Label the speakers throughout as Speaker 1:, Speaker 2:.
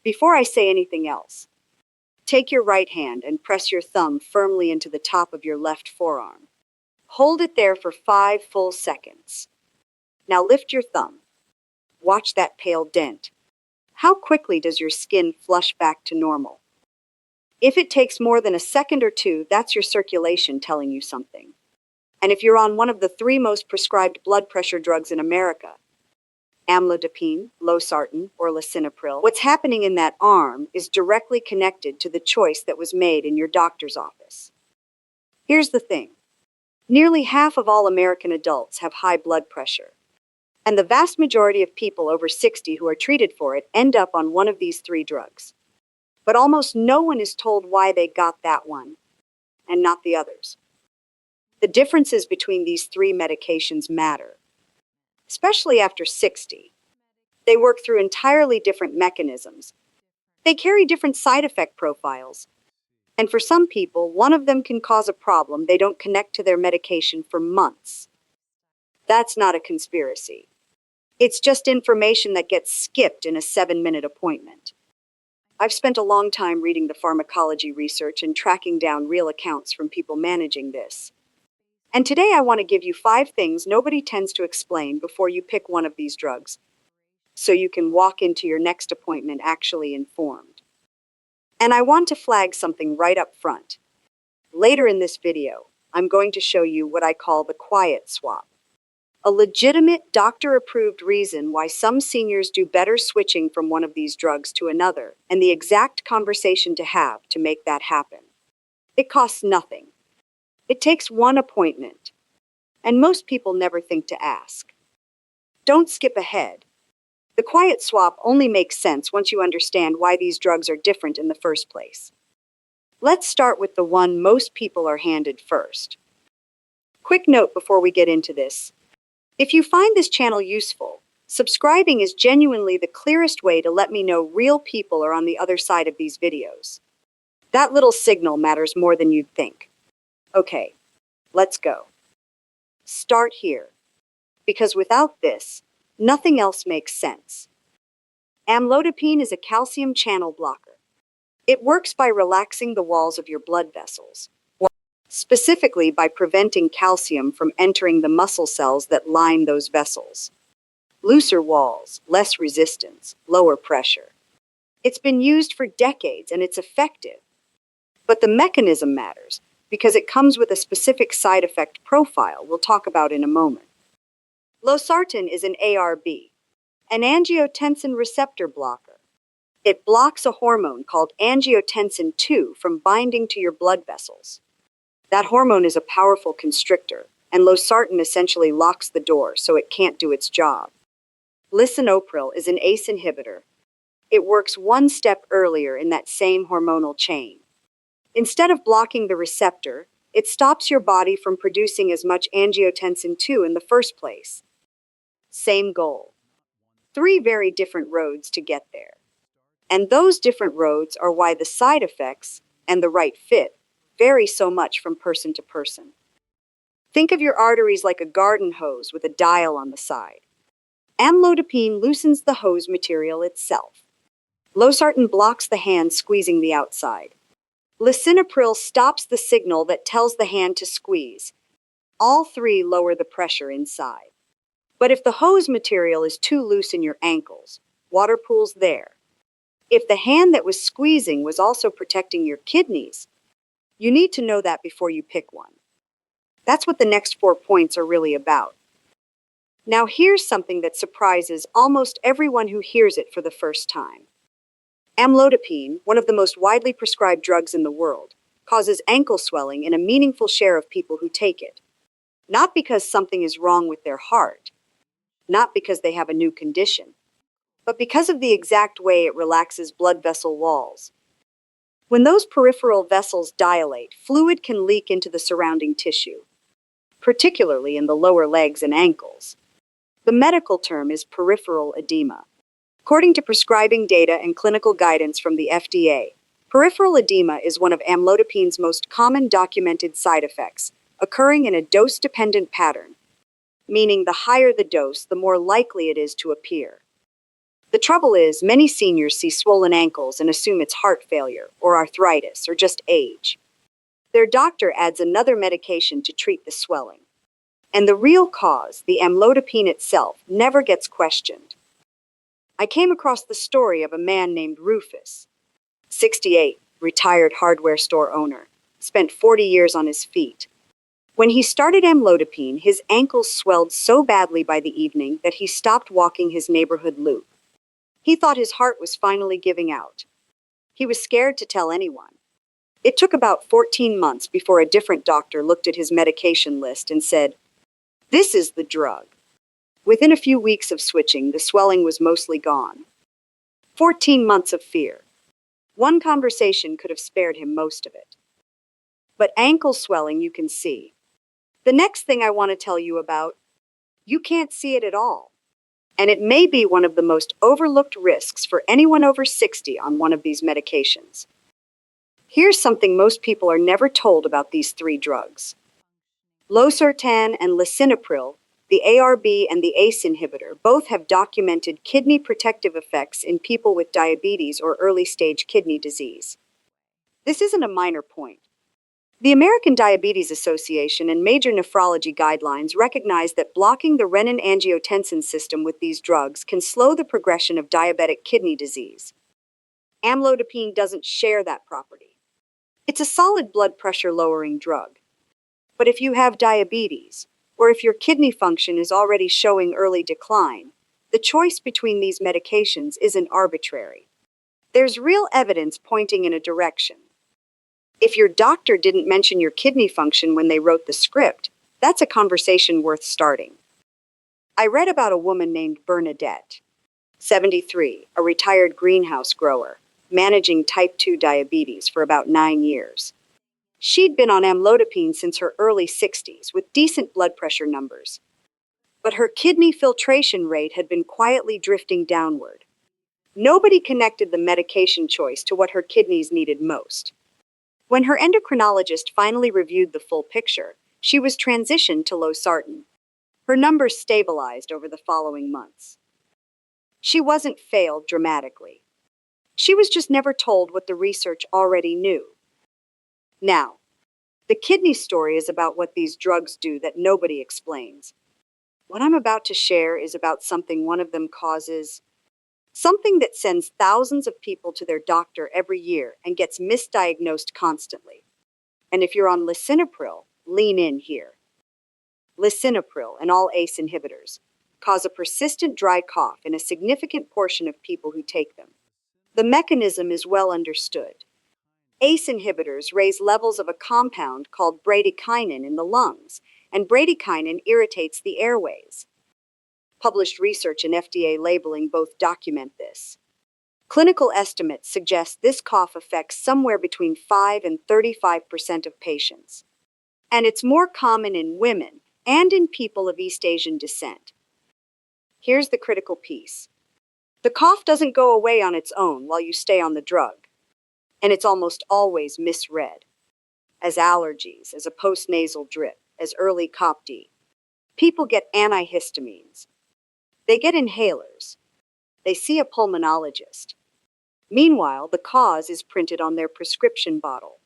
Speaker 1: Before I say anything else, take your right hand and press your thumb firmly into the top of your left forearm. Hold it there for 5 full seconds. Now lift your thumb. Watch that pale dent. How quickly does your skin flush back to normal? If it takes more than a second or two, that's your circulation telling you something. And if you're on one of the 3 most prescribed blood pressure drugs in America, Amlodipine, Losartan, or Lisinopril, what's happening in that arm is directly connected to the choice that was made in your doctor's office. Here's the thing. Nearly half of all American adults have high blood pressure, and the vast majority of people over 60 who are treated for it end up on one of these 3 drugs. But almost no one is told why they got that one, and not the others. The differences between these 3 medications matter, especially after 60. They work through entirely different mechanisms. They carry different side effect profiles. And for some people, one of them can cause a problem they don't connect to their medication for months. That's not a conspiracy. It's just information that gets skipped in a 7-minute appointment. I've spent a long time reading the pharmacology research and tracking down real accounts from people managing this. And today I want to give you 5 things nobody tends to explain before you pick one of these drugs, so you can walk into your next appointment actually informed. And I want to flag something right up front. Later in this video, I'm going to show you what I call the quiet swap. A legitimate doctor-approved reason why some seniors do better switching from one of these drugs to another, and the exact conversation to have to make that happen. It costs nothing. It takes 1 appointment, and most people never think to ask. Don't skip ahead. The quiet swap only makes sense once you understand why these drugs are different in the first place. Let's start with the one most people are handed first. Quick note before we get into this. If you find this channel useful, subscribing is genuinely the clearest way to let me know real people are on the other side of these videos. That little signal matters more than you'd think. Okay, let's go. Start here, because without this, nothing else makes sense. Amlodipine is a calcium channel blocker. It works by relaxing the walls of your blood vessels, specifically by preventing calcium from entering the muscle cells that line those vessels. Looser walls, less resistance, lower pressure. It's been used for decades and it's effective. But the mechanism matters because it comes with a specific side effect profile we'll talk about in a moment. Losartan is an ARB, an angiotensin receptor blocker. It blocks a hormone called angiotensin II from binding to your blood vessels. That hormone is a powerful constrictor, and Losartan essentially locks the door so it can't do its job. Lisinopril is an ACE inhibitor. It works 1 step earlier in that same hormonal chain. Instead of blocking the receptor, it stops your body from producing as much angiotensin II in the first place. Same goal. 3 very different roads to get there. And those different roads are why the side effects and the right fit vary so much from person to person. Think of your arteries like a garden hose with a dial on the side. Amlodipine loosens the hose material itself. Losartan blocks the hand squeezing the outside. Lisinopril stops the signal that tells the hand to squeeze. All 3 lower the pressure inside. But if the hose material is too loose in your ankles, water pools there. If the hand that was squeezing was also protecting your kidneys, you need to know that before you pick one. That's what the next 4 points are really about. Now here's something that surprises almost everyone who hears it for the first time. Amlodipine, one of the most widely prescribed drugs in the world, causes ankle swelling in a meaningful share of people who take it. Not because something is wrong with their heart, not because they have a new condition, but because of the exact way it relaxes blood vessel walls. When those peripheral vessels dilate, fluid can leak into the surrounding tissue, particularly in the lower legs and ankles. The medical term is peripheral edema. According to prescribing data and clinical guidance from the FDA, peripheral edema is one of amlodipine's most common documented side effects, occurring in a dose-dependent pattern, meaning the higher the dose, the more likely it is to appear. The trouble is, many seniors see swollen ankles and assume it's heart failure, or arthritis, or just age. Their doctor adds another medication to treat the swelling. And the real cause, the amlodipine itself, never gets questioned. I came across the story of a man named Rufus, 68, retired hardware store owner, spent 40 years on his feet. When he started amlodipine, his ankles swelled so badly by the evening that he stopped walking his neighborhood loop. He thought his heart was finally giving out. He was scared to tell anyone. It took about 14 months before a different doctor looked at his medication list and said, "This is the drug." Within a few weeks of switching, the swelling was mostly gone. 14 months of fear. One conversation could have spared him most of it. But ankle swelling you can see. The next thing I want to tell you about, you can't see it at all. And it may be one of the most overlooked risks for anyone over 60 on one of these medications. Here's something most people are never told about these three drugs. Losartan and Lisinopril, the ARB and the ACE inhibitor, both have documented kidney protective effects in people with diabetes or early-stage kidney disease. This isn't a minor point. The American Diabetes Association and major nephrology guidelines recognize that blocking the renin-angiotensin system with these drugs can slow the progression of diabetic kidney disease. Amlodipine doesn't share that property. It's a solid blood pressure lowering drug. But if you have diabetes, or if your kidney function is already showing early decline, the choice between these medications isn't arbitrary. There's real evidence pointing in a direction. If your doctor didn't mention your kidney function when they wrote the script, that's a conversation worth starting. I read about a woman named Bernadette, 73, a retired greenhouse grower, managing type 2 diabetes for about 9 years. She'd been on amlodipine since her early 60s with decent blood pressure numbers. But her kidney filtration rate had been quietly drifting downward. Nobody connected the medication choice to what her kidneys needed most. When her endocrinologist finally reviewed the full picture, she was transitioned to Losartan. Her numbers stabilized over the following months. She wasn't failed dramatically. She was just never told what the research already knew. Now, the kidney story is about what these drugs do that nobody explains. What I'm about to share is about something one of them causes, something that sends thousands of people to their doctor every year and gets misdiagnosed constantly. And if you're on lisinopril, lean in here. Lisinopril and all ACE inhibitors cause a persistent dry cough in a significant portion of people who take them. The mechanism is well understood. ACE inhibitors raise levels of a compound called bradykinin in the lungs, and bradykinin irritates the airways. Published research and FDA labeling both document this. Clinical estimates suggest this cough affects somewhere between 5 and 35% of patients. And it's more common in women and in people of East Asian descent. Here's the critical piece. The cough doesn't go away on its own while you stay on the drug, and it's almost always misread as allergies, as a postnasal drip, as early COPD. People get antihistamines. They get inhalers. They see a pulmonologist. Meanwhile, the cause is printed on their prescription bottle.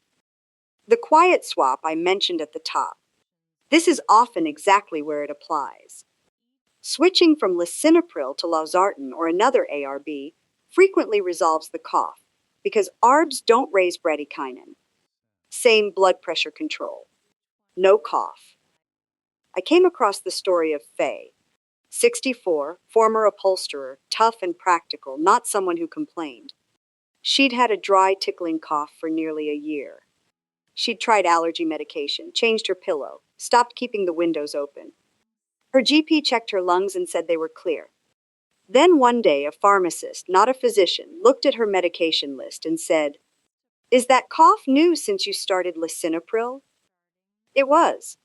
Speaker 1: The quiet swap I mentioned at the top. This is often exactly where it applies. Switching from lisinopril to Losartan or another ARB frequently resolves the cough because ARBs don't raise bradykinin. Same blood pressure control. No cough. I came across the story of Faye, 64, former upholsterer, tough and practical, not someone who complained. She'd had a dry, tickling cough for nearly a year. She'd tried allergy medication, changed her pillow, stopped keeping the windows open. Her GP checked her lungs and said they were clear. Then one day, a pharmacist, not a physician, looked at her medication list and said, "Is that cough new since you started lisinopril?" It was.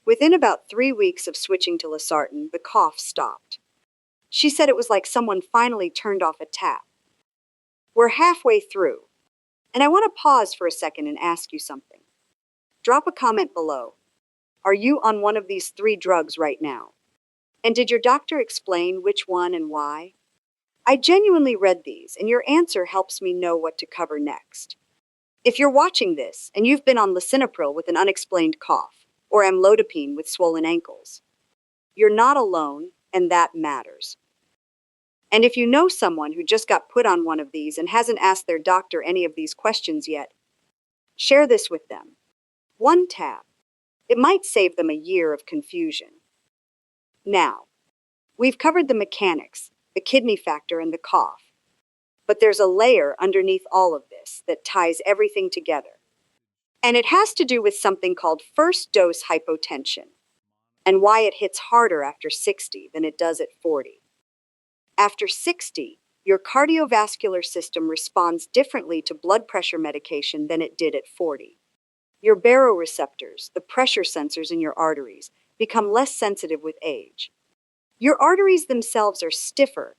Speaker 1: Within about 3 weeks of switching to Losartan, the cough stopped. She said it was like someone finally turned off a tap. We're halfway through, and I want to pause for a second and ask you something. Drop a comment below. Are you on one of these three drugs right now? And did your doctor explain which one and why? I genuinely read these, and your answer helps me know what to cover next. If you're watching this and you've been on Lisinopril with an unexplained cough, or Amlodipine with swollen ankles, you're not alone, and that matters. And if you know someone who just got put on one of these and hasn't asked their doctor any of these questions yet, share this with them. One tap. It might save them a year of confusion. Now, we've covered the mechanics, the kidney factor, and the cough. But there's a layer underneath all of this that ties everything together. And it has to do with something called first dose hypotension, and why it hits harder after 60 than it does at 40. After 60, your cardiovascular system responds differently to blood pressure medication than it did at 40. Your baroreceptors, the pressure sensors in your arteries, become less sensitive with age. Your arteries themselves are stiffer,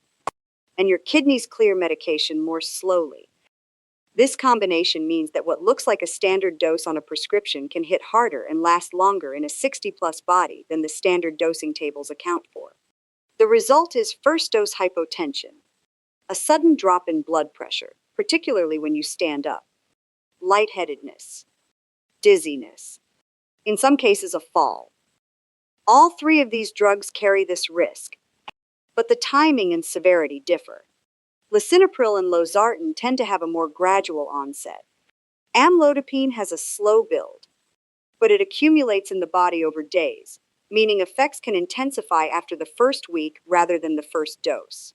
Speaker 1: and your kidneys clear medication more slowly. This combination means that what looks like a standard dose on a prescription can hit harder and last longer in a 60-plus body than the standard dosing tables account for. The result is first dose hypotension, a sudden drop in blood pressure, particularly when you stand up, lightheadedness, dizziness, in some cases a fall. All three of these drugs carry this risk, but the timing and severity differ. Lisinopril and Losartan tend to have a more gradual onset. Amlodipine has a slow build, but it accumulates in the body over days, meaning effects can intensify after the first week rather than the first dose.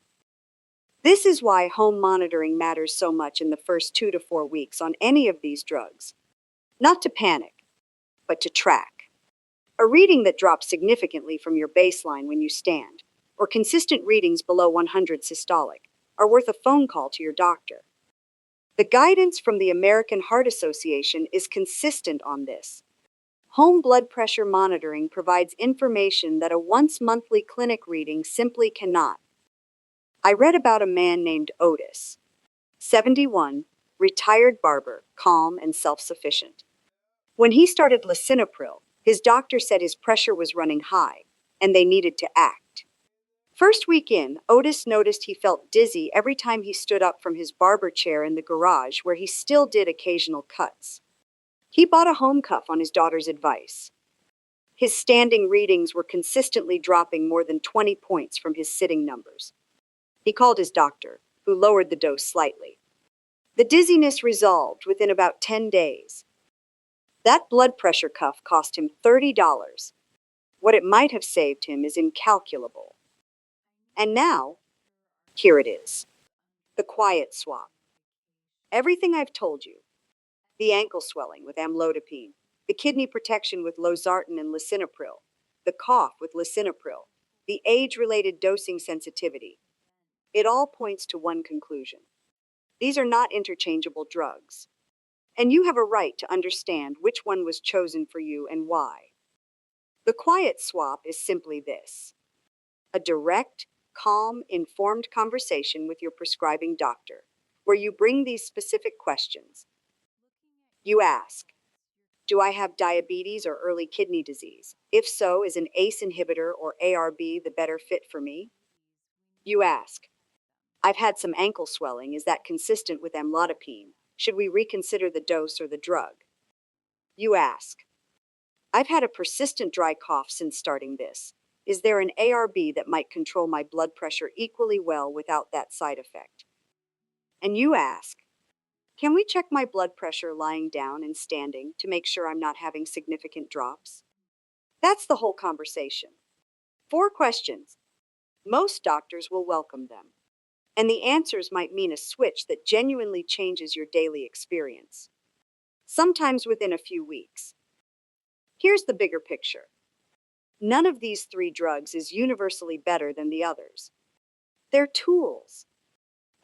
Speaker 1: This is why home monitoring matters so much in the first 2 to 4 weeks on any of these drugs. Not to panic, but to track. A reading that drops significantly from your baseline when you stand, or consistent readings below 100 systolic, are worth a phone call to your doctor. The guidance from the American Heart Association is consistent on this. Home blood pressure monitoring provides information that a once-monthly clinic reading simply cannot. I read about a man named Otis, 71, retired barber, calm and self-sufficient. When he started Lisinopril, his doctor said his pressure was running high, and they needed to act. First week in, Otis noticed he felt dizzy every time he stood up from his barber chair in the garage where he still did occasional cuts. He bought a home cuff on his daughter's advice. His standing readings were consistently dropping more than 20 points from his sitting numbers. He called his doctor, who lowered the dose slightly. The dizziness resolved within about 10 days. That blood pressure cuff cost him $30. What it might have saved him is incalculable. And now, here it is. The quiet swap. Everything I've told you. The ankle swelling with amlodipine, the kidney protection with Losartan and Lisinopril, the cough with Lisinopril, the age-related dosing sensitivity. It all points to one conclusion. These are not interchangeable drugs. And you have a right to understand which one was chosen for you and why. The quiet swap is simply this: a direct, calm, informed conversation with your prescribing doctor, where you bring these specific questions. You ask, do I have diabetes or early kidney disease? If so, is an ACE inhibitor or ARB the better fit for me? You ask, I've had some ankle swelling. Is that consistent with amlodipine? Should we reconsider the dose or the drug? You ask, I've had a persistent dry cough since starting this. Is there an ARB that might control my blood pressure equally well without that side effect? And you ask, can we check my blood pressure lying down and standing to make sure I'm not having significant drops? That's the whole conversation. 4 questions. Most doctors will welcome them. And the answers might mean a switch that genuinely changes your daily experience. Sometimes within a few weeks. Here's the bigger picture. None of these 3 drugs is universally better than the others. They're tools.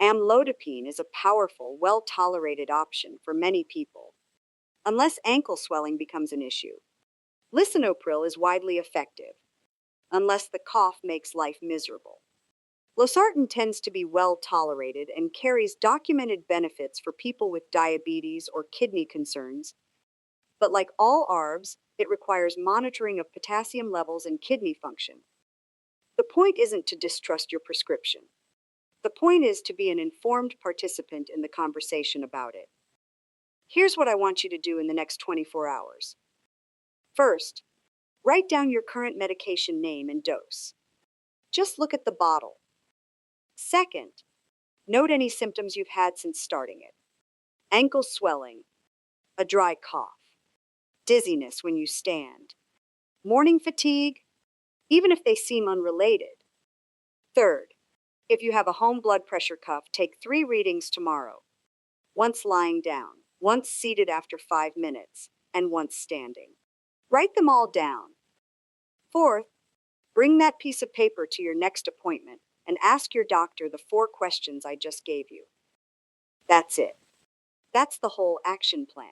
Speaker 1: Amlodipine is a powerful, well-tolerated option for many people, unless ankle swelling becomes an issue. Lisinopril is widely effective, unless the cough makes life miserable. Losartan tends to be well tolerated and carries documented benefits for people with diabetes or kidney concerns, but like all ARBs, it requires monitoring of potassium levels and kidney function. The point isn't to distrust your prescription. The point is to be an informed participant in the conversation about it. Here's what I want you to do in the next 24 hours. First, write down your current medication name and dose. Just look at the bottle. Second, note any symptoms you've had since starting it. Ankle swelling, a dry cough, dizziness when you stand, morning fatigue, even if they seem unrelated. Third, if you have a home blood pressure cuff, take 3 readings tomorrow. Once lying down, once seated after 5 minutes, and once standing. Write them all down. Fourth, bring that piece of paper to your next appointment and ask your doctor the 4 questions I just gave you. That's it. That's the whole action plan.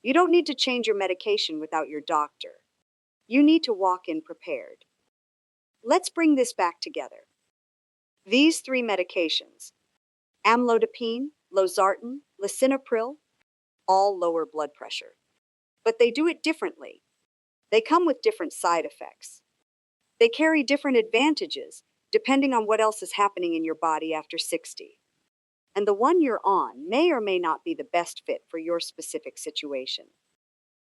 Speaker 1: You don't need to change your medication without your doctor. You need to walk in prepared. Let's bring this back together. These 3 medications, Amlodipine, Losartan, Lisinopril, all lower blood pressure. But they do it differently. They come with different side effects. They carry different advantages depending on what else is happening in your body after 60. And the one you're on may or may not be the best fit for your specific situation.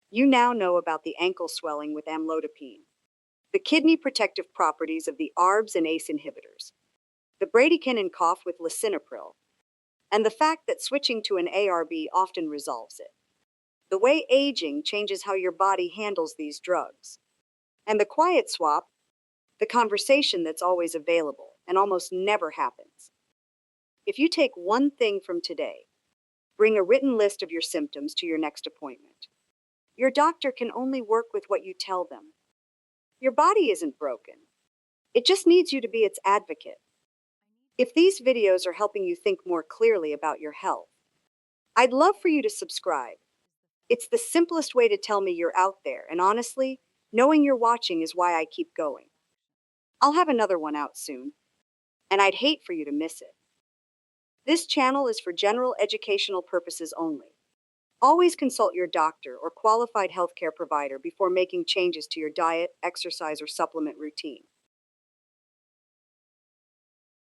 Speaker 1: You now know about the ankle swelling with amlodipine, the kidney protective properties of the ARBs and ACE inhibitors, the bradykinin cough with lisinopril, and the fact that switching to an ARB often resolves it. The way aging changes how your body handles these drugs. And the quiet swap, the conversation that's always available and almost never happens. If you take one thing from today, bring a written list of your symptoms to your next appointment. Your doctor can only work with what you tell them. Your body isn't broken. It just needs you to be its advocate. If these videos are helping you think more clearly about your health, I'd love for you to subscribe. It's the simplest way to tell me you're out there, and honestly, knowing you're watching is why I keep going. I'll have another one out soon, and I'd hate for you to miss it. This channel is for general educational purposes only. Always consult your doctor or qualified healthcare provider before making changes to your diet, exercise, or supplement routine.